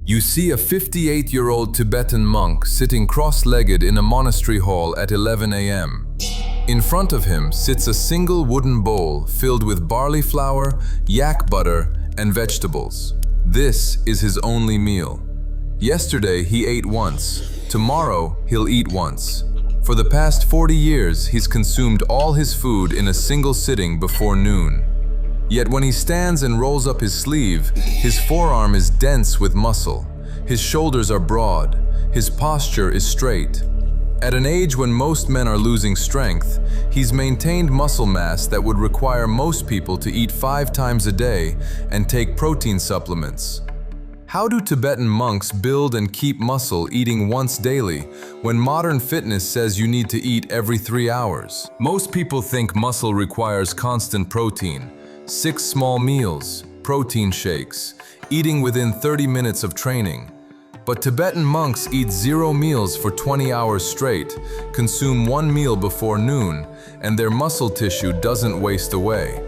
You see a 58-year-old Tibetan monk sitting cross-legged in a monastery hall at 11 a.m. In front of him sits a single wooden bowl filled with barley flour, yak butter, and vegetables. This is his only meal. Yesterday he ate once. Tomorrow he'll eat once. For the past 40 years, he's consumed all his food in a single sitting before noon. Yet when he stands and rolls up his sleeve, his forearm is dense with muscle. His shoulders are broad. His posture is straight. At an age when most men are losing strength, he's maintained muscle mass that would require most people to eat 5 times a day and take protein supplements. How do Tibetan monks build and keep muscle eating once daily when modern fitness says you need to eat every 3 hours? Most people think muscle requires constant protein, 6 small meals, protein shakes, eating within 30 minutes of training. But Tibetan monks eat 0 meals for 20 hours straight, consume 1 meal before noon, and their muscle tissue doesn't waste away.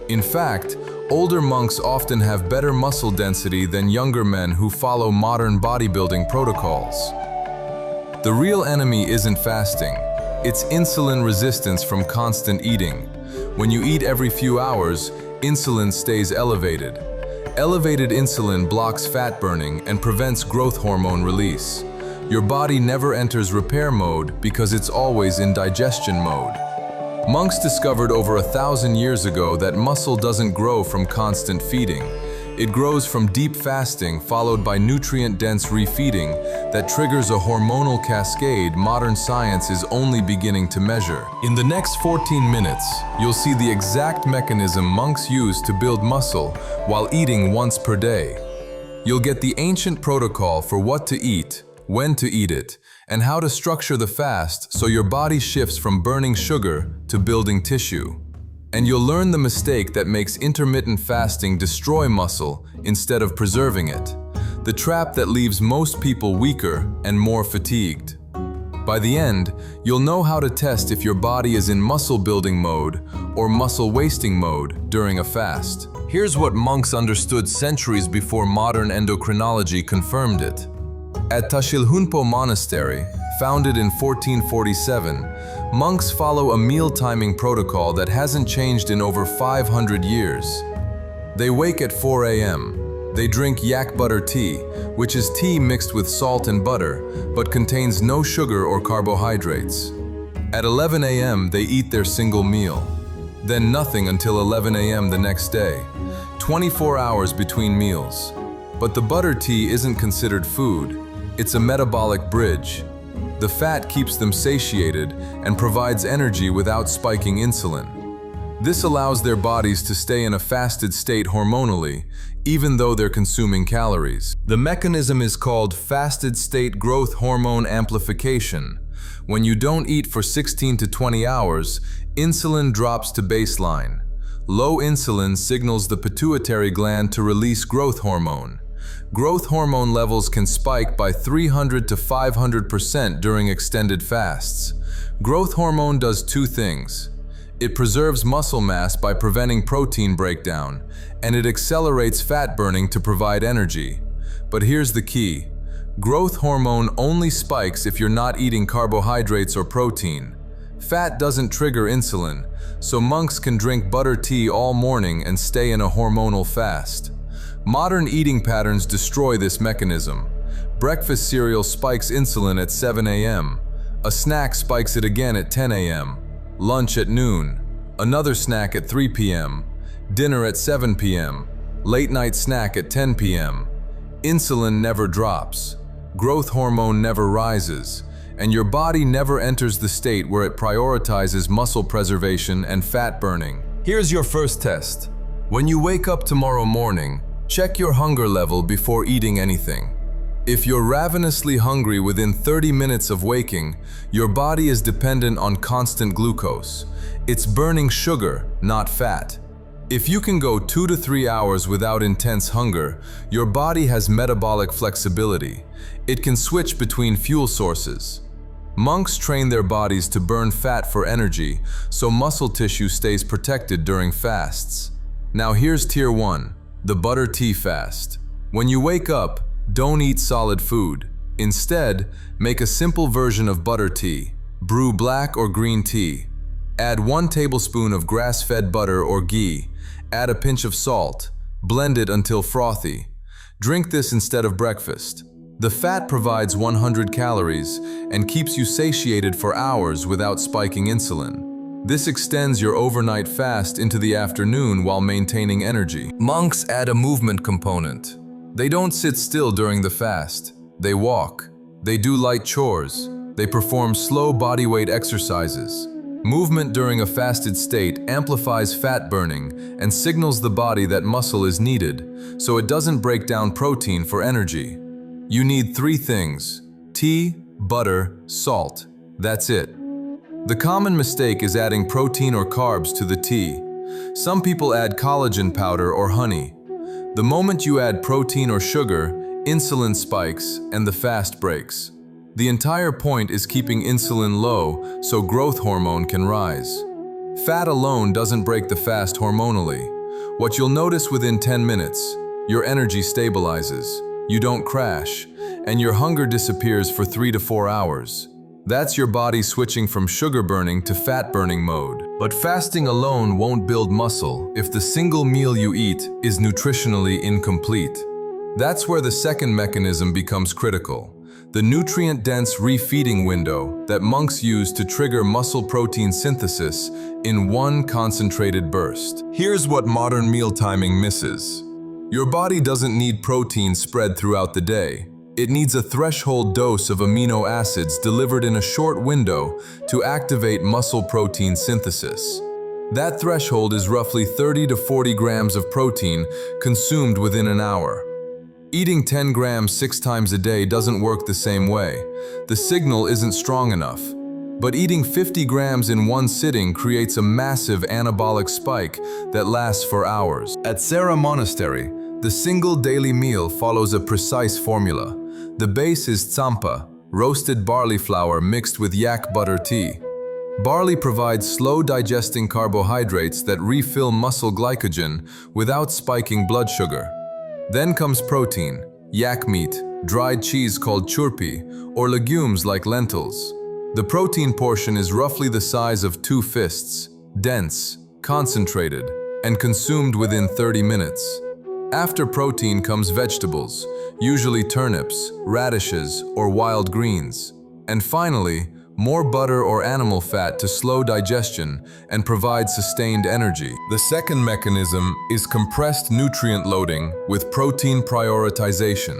In fact, older monks often have better muscle density than younger men who follow modern bodybuilding protocols. The real enemy isn't fasting, it's insulin resistance from constant eating. When you eat every few hours, insulin stays elevated. Elevated insulin blocks fat burning and prevents growth hormone release. Your body never enters repair mode because it's always in digestion mode. Monks discovered over 1,000 years ago that muscle doesn't grow from constant feeding. It grows from deep fasting followed by nutrient-dense refeeding that triggers a hormonal cascade modern science is only beginning to measure. In the next 14 minutes, you'll see the exact mechanism monks use to build muscle while eating once per day. You'll get the ancient protocol for what to eat, when to eat it, and how to structure the fast so your body shifts from burning sugar to building tissue. And you'll learn the mistake that makes intermittent fasting destroy muscle instead of preserving it. The trap that leaves most people weaker and more fatigued. By the end, you'll know how to test if your body is in muscle building mode or muscle wasting mode during a fast. Here's what monks understood centuries before modern endocrinology confirmed it. At Tashilhunpo Monastery, founded in 1447, monks follow a meal timing protocol that hasn't changed in over 500 years. They wake at 4 a.m. They drink yak butter tea, which is tea mixed with salt and butter, but contains no sugar or carbohydrates. At 11 a.m. they eat their single meal. Then nothing until 11 a.m. the next day. 24 hours between meals. But the butter tea isn't considered food. It's a metabolic bridge. The fat keeps them satiated and provides energy without spiking insulin. This allows their bodies to stay in a fasted state hormonally, even though they're consuming calories. The mechanism is called fasted state growth hormone amplification. When you don't eat for 16 to 20 hours, insulin drops to baseline. Low insulin signals the pituitary gland to release growth hormone. Growth hormone levels can spike by 300 to 500% during extended fasts. Growth hormone does 2 things. It preserves muscle mass by preventing protein breakdown, and it accelerates fat burning to provide energy. But here's the key. Growth hormone only spikes if you're not eating carbohydrates or protein. Fat doesn't trigger insulin, so monks can drink butter tea all morning and stay in a hormonal fast. Modern eating patterns destroy this mechanism. Breakfast cereal spikes insulin at 7 a.m. A snack spikes it again at 10 a.m. Lunch at noon. Another snack at 3 p.m. Dinner at 7 p.m. Late night snack at 10 p.m. Insulin never drops. Growth hormone never rises. And your body never enters the state where it prioritizes muscle preservation and fat burning. Here's your first test. When you wake up tomorrow morning, check your hunger level before eating anything. If you're ravenously hungry within 30 minutes of waking, your body is dependent on constant glucose. It's burning sugar, not fat. If you can go 2 to 3 hours without intense hunger, your body has metabolic flexibility. It can switch between fuel sources. Monks train their bodies to burn fat for energy, so muscle tissue stays protected during fasts. Now here's Tier 1. The butter tea fast. When you wake up, Don't eat solid food. Instead, make a simple version of butter tea. Brew black or green tea. Add 1 tablespoon of grass-fed butter or ghee. Add a pinch of salt. Blend it until frothy. Drink this instead of breakfast. The fat provides 100 calories and keeps you satiated for hours without spiking insulin. This extends your overnight fast into the afternoon while maintaining energy. Monks add a movement component. They don't sit still during the fast. They walk. They do light chores. They perform slow bodyweight exercises. Movement during a fasted state amplifies fat burning and signals the body that muscle is needed, so it doesn't break down protein for energy. You need 3 things: tea, butter, salt. That's it. The common mistake is adding protein or carbs to the tea. Some people add collagen powder or honey. The moment you add protein or sugar, insulin spikes and the fast breaks. The entire point is keeping insulin low so growth hormone can rise. Fat alone doesn't break the fast hormonally. What you'll notice within 10 minutes, your energy stabilizes, you don't crash, and your hunger disappears for 3 to 4 hours. That's your body switching from sugar burning to fat burning mode. But fasting alone won't build muscle if the single meal you eat is nutritionally incomplete. That's where the second mechanism becomes critical. The nutrient-dense refeeding window that monks use to trigger muscle protein synthesis in one concentrated burst. Here's what modern meal timing misses. Your body doesn't need protein spread throughout the day. It needs a threshold dose of amino acids delivered in a short window to activate muscle protein synthesis. That threshold is roughly 30 to 40 grams of protein consumed within an hour. Eating 10 grams 6 times a day doesn't work the same way. The signal isn't strong enough. But eating 50 grams in one sitting creates a massive anabolic spike that lasts for hours. At Sera Monastery, the single daily meal follows a precise formula. The base is tsampa, roasted barley flour mixed with yak butter tea. Barley provides slow-digesting carbohydrates that refill muscle glycogen without spiking blood sugar. Then comes protein, yak meat, dried cheese called churpi, or legumes like lentils. The protein portion is roughly the size of 2 fists, dense, concentrated, and consumed within 30 minutes. After protein comes vegetables, usually turnips, radishes, or wild greens. And finally, more butter or animal fat to slow digestion and provide sustained energy. The second mechanism is compressed nutrient loading with protein prioritization.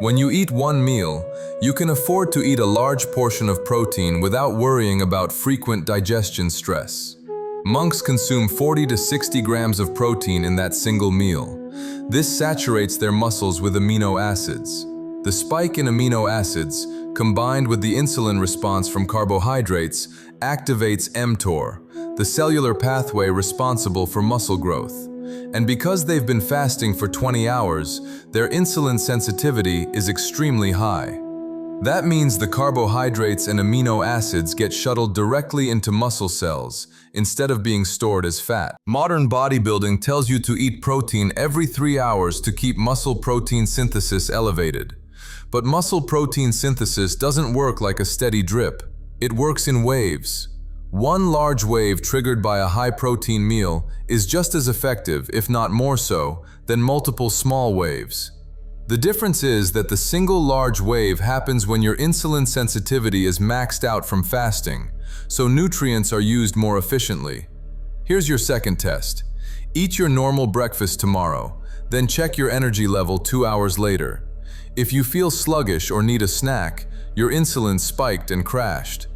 When you eat one meal, you can afford to eat a large portion of protein without worrying about frequent digestion stress. Monks consume 40 to 60 grams of protein in that single meal. This saturates their muscles with amino acids. The spike in amino acids, combined with the insulin response from carbohydrates, activates mTOR, the cellular pathway responsible for muscle growth. And because they've been fasting for 20 hours, their insulin sensitivity is extremely high. That means the carbohydrates and amino acids get shuttled directly into muscle cells instead of being stored as fat. Modern bodybuilding tells you to eat protein every 3 hours to keep muscle protein synthesis elevated. But muscle protein synthesis doesn't work like a steady drip. It works in waves. One large wave triggered by a high-protein meal is just as effective, if not more so, than multiple small waves. The difference is that the single large wave happens when your insulin sensitivity is maxed out from fasting, so nutrients are used more efficiently. Here's your second test. Eat your normal breakfast tomorrow, then check your energy level 2 hours later. If you feel sluggish or need a snack, your insulin spiked and crashed.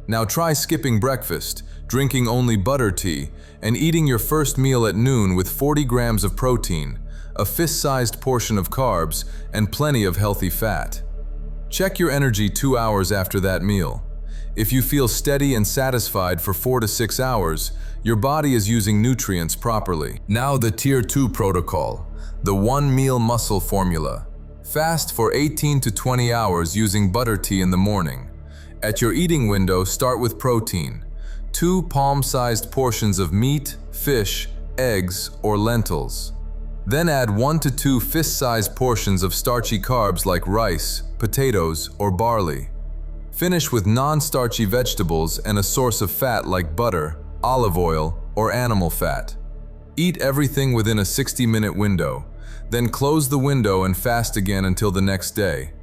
Now try skipping breakfast, drinking only butter tea, and eating your first meal at noon with 40 grams of protein, a fist-sized portion of carbs, and plenty of healthy fat. Check your energy 2 hours after that meal. If you feel steady and satisfied for 4 to 6 hours, your body is using nutrients properly. Now the Tier 2 protocol, the one-meal muscle formula. Fast for 18 to 20 hours using butter tea in the morning. At your eating window, start with protein. 2 palm-sized portions of meat, fish, eggs, or lentils. Then add 1 to 2 fist-sized portions of starchy carbs like rice, potatoes, or barley. Finish with non-starchy vegetables and a source of fat like butter, olive oil, or animal fat. Eat everything within a 60-minute window, then close the window and fast again until the next day.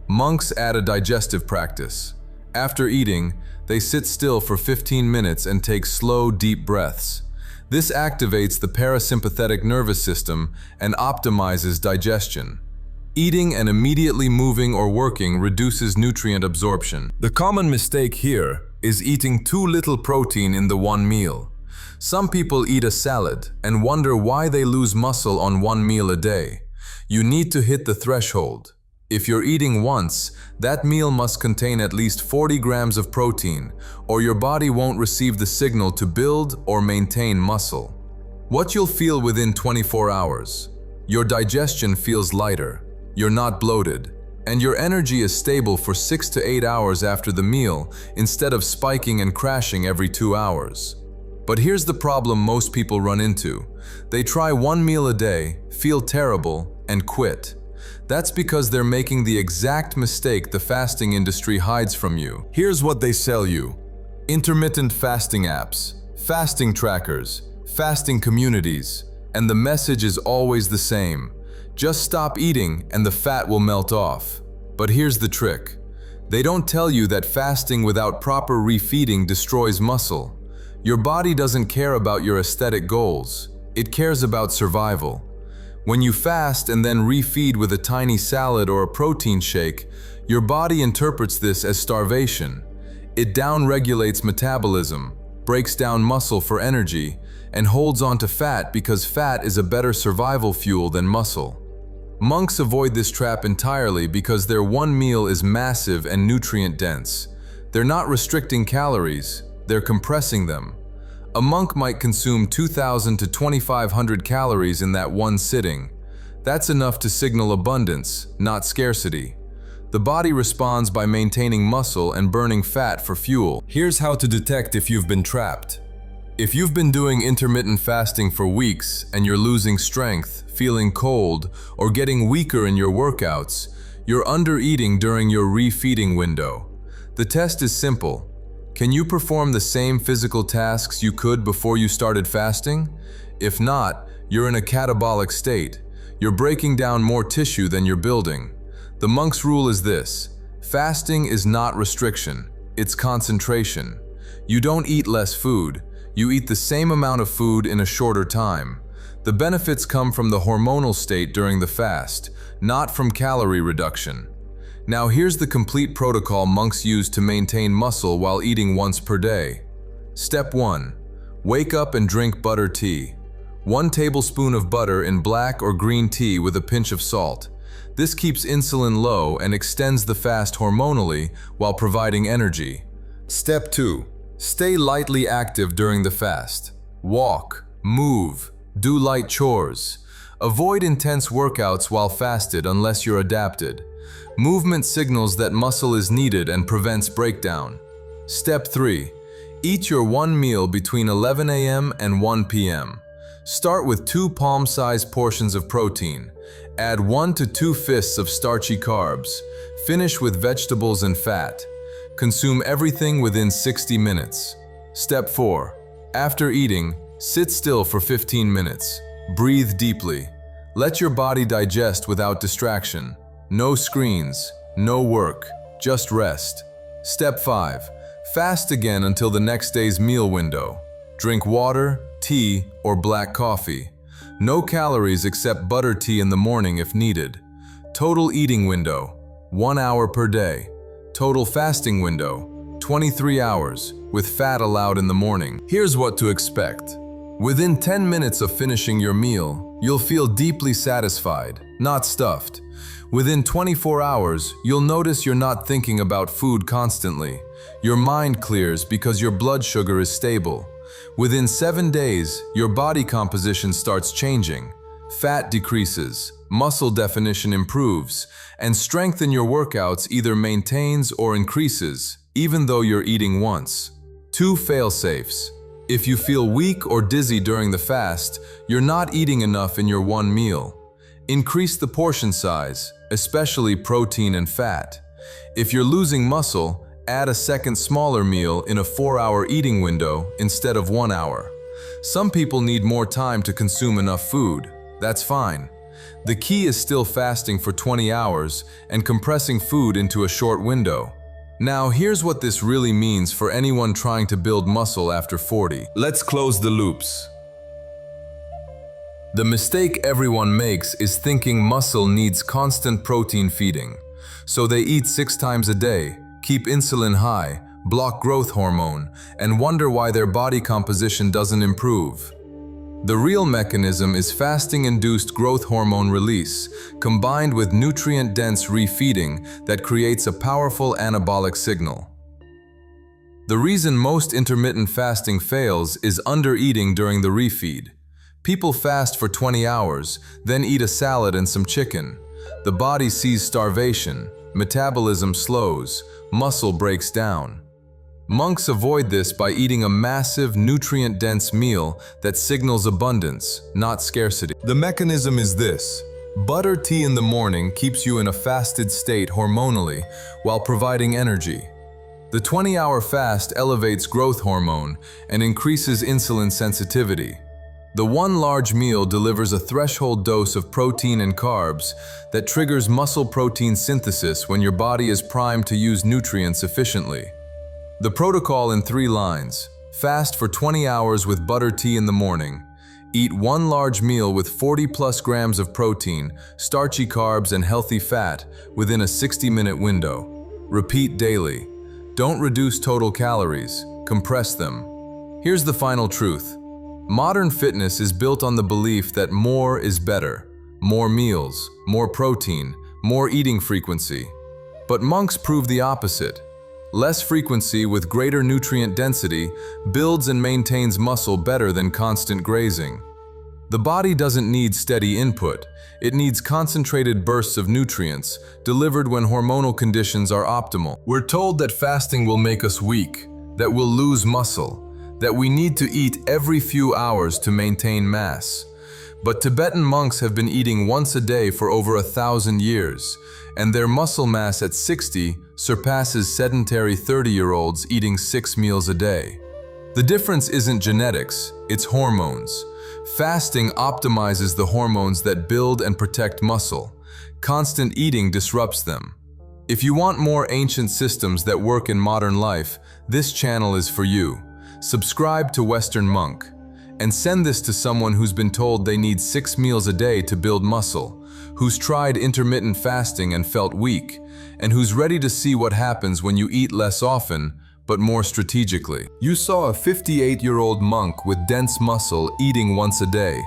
Monks add a digestive practice. After eating, they sit still for 15 minutes and take slow, deep breaths. This activates the parasympathetic nervous system and optimizes digestion. Eating and immediately moving or working reduces nutrient absorption. The common mistake here is eating too little protein in the one meal. Some people eat a salad and wonder why they lose muscle on one meal a day. You need to hit the threshold. If you're eating once, that meal must contain at least 40 grams of protein, or your body won't receive the signal to build or maintain muscle. What you'll feel within 24 hours. Your digestion feels lighter, you're not bloated, and your energy is stable for 6 to 8 hours after the meal instead of spiking and crashing every 2 hours. But here's the problem most people run into. They try one meal a day, feel terrible, and quit. That's because they're making the exact mistake the fasting industry hides from you. Here's what they sell you: intermittent fasting apps, fasting trackers, fasting communities, and the message is always the same. Just stop eating and the fat will melt off. But here's the trick. They don't tell you that fasting without proper refeeding destroys muscle. Your body doesn't care about your aesthetic goals. It cares about survival. When you fast and then refeed with a tiny salad or a protein shake, your body interprets this as starvation. It downregulates metabolism, breaks down muscle for energy, and holds on to fat because fat is a better survival fuel than muscle. Monks avoid this trap entirely because their one meal is massive and nutrient-dense. They're not restricting calories, they're compressing them. A monk might consume 2,000 to 2,500 calories in that one sitting. That's enough to signal abundance, not scarcity. The body responds by maintaining muscle and burning fat for fuel. Here's how to detect if you've been trapped. If you've been doing intermittent fasting for weeks and you're losing strength, feeling cold, or getting weaker in your workouts, you're under-eating during your refeeding window. The test is simple. Can you perform the same physical tasks you could before you started fasting? If not, you're in a catabolic state. You're breaking down more tissue than you're building. The monk's rule is this: fasting is not restriction, it's concentration. You don't eat less food, you eat the same amount of food in a shorter time. The benefits come from the hormonal state during the fast, not from calorie reduction. Now here's the complete protocol monks use to maintain muscle while eating once per day. Step 1. Wake up and drink butter tea. 1 tablespoon of butter in black or green tea with a pinch of salt. This keeps insulin low and extends the fast hormonally while providing energy. Step 2. Stay lightly active during the fast. Walk, move, do light chores. Avoid intense workouts while fasted unless you're adapted. Movement signals that muscle is needed and prevents breakdown. Step 3. Eat your one meal between 11 a.m. and 1 p.m. Start with 2 palm-sized portions of protein. Add 1 to 2 fists of starchy carbs. Finish with vegetables and fat. Consume everything within 60 minutes. Step 4. After eating, sit still for 15 minutes. Breathe deeply. Let your body digest without distraction. No screens, no work, just rest. Step 5. Fast again until the next day's meal window. Drink water, tea, or black coffee. No calories except butter tea in the morning if needed. Total eating window, 1 hour per day. Total fasting window, 23 hours, with fat allowed in the morning. Here's what to expect. Within 10 minutes of finishing your meal, you'll feel deeply satisfied, not stuffed. Within 24 hours, you'll notice you're not thinking about food constantly. Your mind clears because your blood sugar is stable. Within 7 days, your body composition starts changing. Fat decreases, muscle definition improves, and strength in your workouts either maintains or increases, even though you're eating once. 2 fail-safes. If you feel weak or dizzy during the fast, you're not eating enough in your one meal. Increase the portion size, especially protein and fat. If you're losing muscle, add a second smaller meal in a 4-hour eating window instead of 1 hour. Some people need more time to consume enough food. That's fine. The key is still fasting for 20 hours and compressing food into a short window. Now, here's what this really means for anyone trying to build muscle after 40. Let's close the loops. The mistake everyone makes is thinking muscle needs constant protein feeding. So they eat 6 times a day, keep insulin high, block growth hormone, and wonder why their body composition doesn't improve. The real mechanism is fasting-induced growth hormone release, combined with nutrient-dense refeeding that creates a powerful anabolic signal. The reason most intermittent fasting fails is undereating during the refeed. People fast for 20 hours, then eat a salad and some chicken. The body sees starvation, metabolism slows, muscle breaks down. Monks avoid this by eating a massive, nutrient-dense meal that signals abundance, not scarcity. The mechanism is this. Butter tea in the morning keeps you in a fasted state hormonally while providing energy. The 20-hour fast elevates growth hormone and increases insulin sensitivity. The one large meal delivers a threshold dose of protein and carbs that triggers muscle protein synthesis when your body is primed to use nutrients efficiently. The protocol in 3 lines: fast for 20 hours with butter tea in the morning, eat 1 large meal with 40+ grams of protein, starchy carbs, and healthy fat within a 60-minute window. Repeat daily. Don't reduce total calories, compress them. Here's the final truth. Modern fitness is built on the belief that more is better. More meals, more protein, more eating frequency. But monks prove the opposite. Less frequency with greater nutrient density builds and maintains muscle better than constant grazing. The body doesn't need steady input. It needs concentrated bursts of nutrients, delivered when hormonal conditions are optimal. We're told that fasting will make us weak, that we'll lose muscle, that we need to eat every few hours to maintain mass. But Tibetan monks have been eating once a day for over 1,000 years, and their muscle mass at 60 surpasses sedentary 30-year-olds eating 6 meals a day. The difference isn't genetics, it's hormones. Fasting optimizes the hormones that build and protect muscle. Constant eating disrupts them. If you want more ancient systems that work in modern life, this channel is for you. Subscribe to Western Monk, and send this to someone who's been told they need 6 meals a day to build muscle, who's tried intermittent fasting and felt weak, and who's ready to see what happens when you eat less often, but more strategically. You saw a 58-year-old monk with dense muscle eating once a day.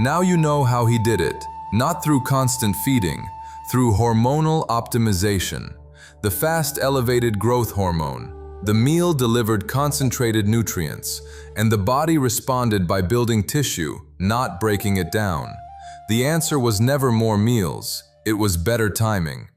Now you know how he did it, not through constant feeding, through hormonal optimization. The fast elevated growth hormone. The meal delivered concentrated nutrients, and the body responded by building tissue, not breaking it down. The answer was never more meals, it was better timing.